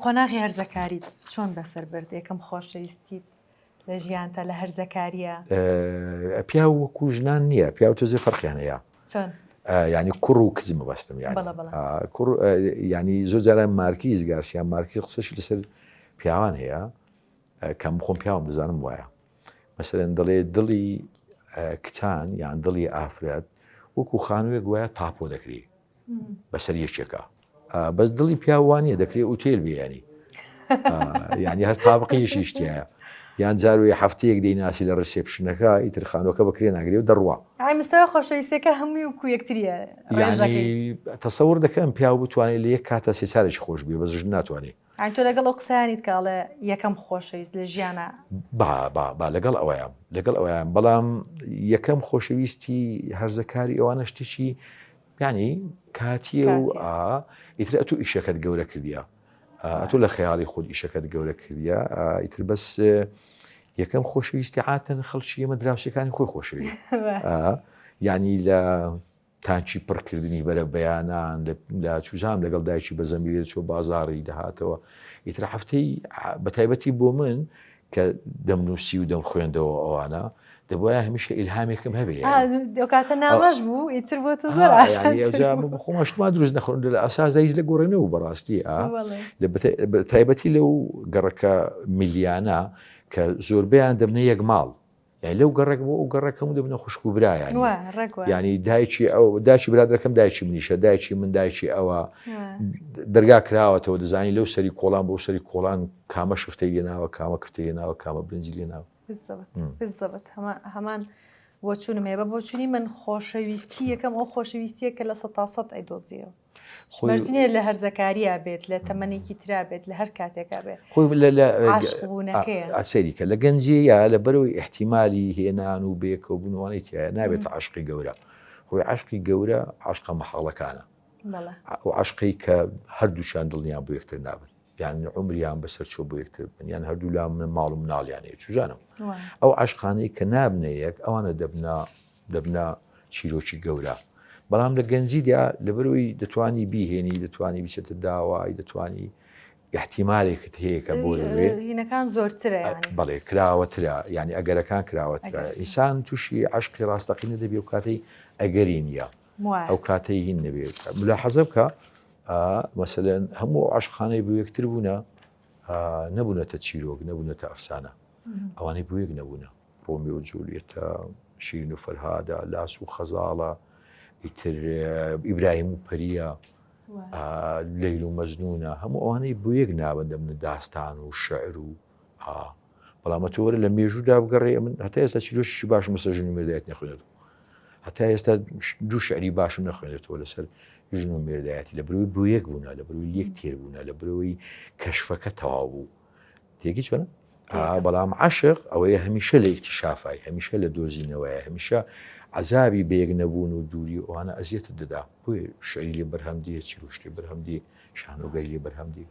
قۆناغی هەرزەکاریت چۆن بەسەر برد یەکەم خۆشەویستیت لە ژیانتە لە هەرزەکاریە؟ پیا وەکو ژنان نییە، پیا و تۆزێ فەرقیان هەیە. چۆن؟ ینی کوڕ و کچ مەبەستم ینی زۆر جاران مارکیز گارسیان مارکی قسەشی لەسەر پیاوان هەیە کەم خۆم پیاوم دەزانم وایە. مەسەرەن دەڵێ دڵی کچان یان دڵی ئافرەت وەکو خانوویەک گوایە تاپۆ دەکری بەسەر یەکێکە، بەس دڵی پیاوانیە دەکرێت ئوتێل بیانی ینی هەر تابقیشی شتیایە، یان جاروی هەفتەیەک دەیناسی لە ڕسێپشنەکە ئیتر خانووەکە بەکرێ ناگرێ و دەڕوا. مستەوە خۆشەویستەکە هەمووی وەکو یەکتریە. ینی تەسەور دەکەم پیاو بتوانێت لە یەک کاتە سێ چارێکی خۆش بێ بە ژن ناتوانێت. تۆ لەگەڵ ئەو قسەیانیت کاڵێ یەکەم خۆشەویست لە ژیانە با لەگەڵ ئەوەیان بەڵام یەکەم خۆشەویستی هەرزەکاری ئەوانە شتێکی ینی کاتیە و ئیتر ئەتوو ئیشەکەت گەورە کردیە، ئەتوو لە خەیاڵی خۆت ئیشەکەت گەورە کردیە، ئیتر بەس یەکەم خۆشەویستی عاتەن خەڵکی ئێمە دراوسەکانی خۆی خۆشەویست ینی لە تاچی پڕکردنی بەرە بەیانان لە چوزام لەگەڵ دایکی بە زەمبیلێت چۆ بازاڕی دەهاتەوە ئیتر هەفتەی بەتایبەتی بۆ من کە دەمنووسی و دەم خوێندەوە ئەوانە دەبواە هەمیشە ئیلهامێکم هەبێ کاتە نامەش بوو ئیتر بۆ تۆ زۆر خۆمەشتما دروست نەخۆن لە ئاساس دایز لە گۆڕێنەوە بەڕاستی تایبەتی لەو گەڕەکە میلیانە کە زۆربیان دەبنە یەک ماڵ یعنی لەو گەڕێک بۆ ئەو گەڕەکەم دەبنە خوشک و برایان ینی دایکی برادەکەم دایکی منیشە دایکی من دایکی ئەوە دەرگا کراوەتەوە دەزانی لەو سەری کۆڵان بۆ سەری کۆڵان کامە شفتەی لێناوە کامە کفتەی لێناوە کامە برنجی لێناوە بالضبط هەمان بۆ چوونم هەیە بە بۆ چوونی من خۆشەویستی یەکەم ئەو خۆشەویستیە کە لە 100% ئەیدۆزیەوە مەرجینێ لە هەرزەکاریە بێت لە تەمەنێکی ترا بێت لە هەر کاتێکا بێت ئاسەریکە لە گەنجەیە لە بەرەوەی احتیمالی هێنان و بێکەوە بوونەوەی تایە نابێت عاشقی گەورە خۆی عاشقی گەورە عاشقە مەحاڵەکانە و عاشقی کە هەردووشان دڵنیان بۆ یەکتر نابن یان عمریان بەسەر چۆ بۆ یەکتر بن یان هەردوو لا من ماڵ و مناڵیانەیە چوزانم ئەو عاشقانەی کە نابنە یەک ئەوانە دەبنا چیرۆکی گەورە بەڵام لە گەنجیدا لەبەرەوەی دەتوانی بیهێنی دەتوانی بیچێتە داوای دەتوانی احتیمالێکت هەیە کە بۆ لەوێ هینەکان زۆرترە بەڵێ کراوەترە ینی ئەگەرەکان کراوەترە ئینسان تووشی عاشقی ڕاستەقینە دەبێ و کاتەی ئەگەری نییە ئەو کاتەی هین نەبێت لە حەزە بکە مەسەلەن هەموو عاشقانەی بۆ یەکتر بوونە نەبوونەتە چیرۆک نەبوونەتە ئەفسانە ئەوانەی بۆ یەک نەبوونە ڕۆمیۆ و جولیێتە شیرین و فەرهادە لاس و خەزاڵە ئیتر ئیبراهیم و پەریە لەیل و مەجنونە هەموو ئەوانەی بۆ یەک نابەندە منە داستان و شەعر و بەڵامە تۆ وەرە لە مێژوودا بگەڕێ من هەتا ئێستا چیرۆشی باشم بەسەر ژن و مێردایەت نەخوێنێتەوە هەتا ئێستا دوو شعری باشم نەخوێنێتەوە لەسەر ژن و مێردایەتی لە بەرەوەی بۆ یەک بوونە لە بەرەوەی یەک تێر بوونە لە بەرەوەی کەشفەکە تەواو بوو تێکی چۆنە؟ بەڵام عاشق ئەوەیە هەمیشە لە ئیکتیشافای هەمیشە لە دۆزینەوەیە هەمیشە عەزابی بەیەک نەبوون و دووری ئەوانە ئەزیەتت دەدا بۆیە شعری لێ بەرهەم دێ چیرۆش لێ بەرهەم دێ شانۆگەی لێ بەرهەم دێ